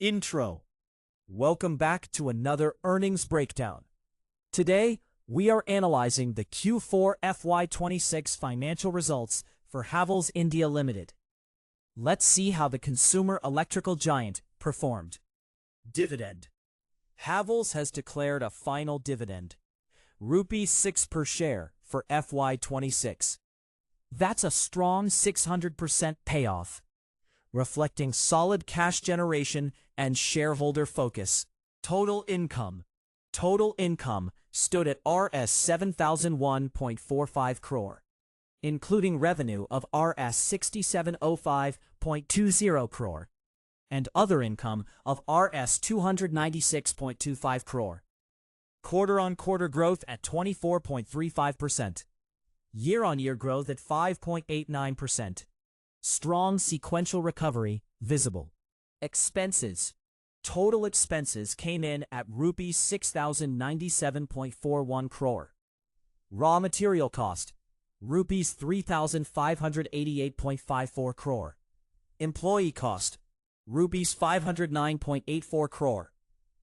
Intro. Welcome back to another earnings breakdown. Today, we are analyzing the Q4 FY26 financial results for Havells India Limited. Let's see how the consumer electrical giant performed. Dividend. Havells has declared a final dividend, ₹6 per share for FY26. That's a strong 600% payoff, reflecting solid cash generation and shareholder focus. Total income stood at Rs 7,001.45 crore, including revenue of Rs 6705.20 crore and other income of Rs 296.25 crore. Quarter-on-quarter growth at 24.35%. Year-on-year growth at 5.89%. Strong sequential recovery visible. Expenses. Total expenses came in at rupees 6,097.41 crore. Raw material cost, rupees 3,588.54 crore. Employee cost, rupees 509.84 crore.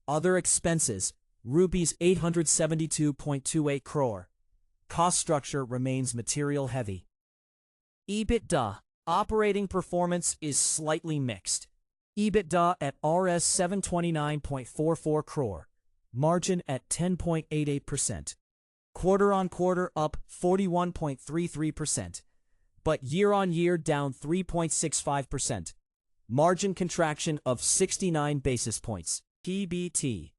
Other expenses, rupees 872.28 crore. Cost structure remains material heavy. EBITDA. Operating performance is slightly mixed. EBITDA at Rs 729.44 crore. Margin at 10.88%. Quarter-on-quarter up 41.33%, but year-on-year down 3.65%. Margin contraction of 69 basis points. PBT.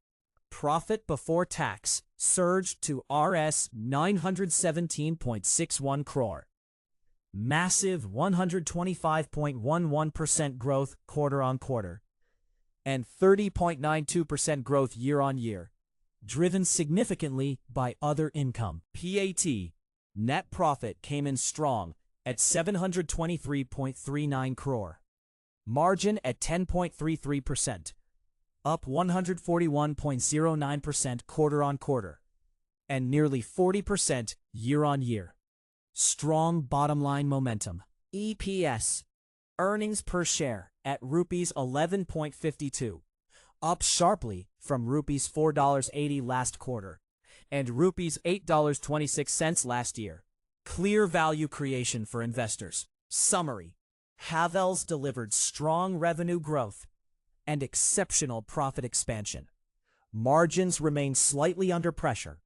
Profit before tax surged to Rs 917.61 crore. Massive 125.11% growth quarter-on-quarter and 30.92% growth year-on-year, driven significantly by other income. PAT. Net profit came in strong at 723.39 crore. Margin at 10.33%, up 141.09% quarter-on-quarter and nearly 40% year-on-year. Strong bottom-line momentum. EPS. Earnings per share at rupees 11.52, up sharply from rupees 4.80 last quarter and rupees 8.26 last year. Clear value creation for investors. Summary. Havells delivered strong revenue growth and exceptional profit expansion. Margins remain slightly under pressure,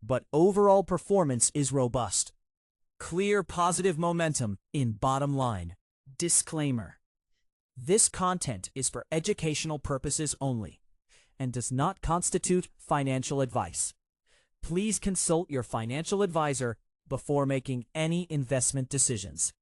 but overall performance is robust. Clear positive momentum in bottom line. Disclaimer. This content is for educational purposes only and does not constitute financial advice. Please consult your financial advisor before making any investment decisions.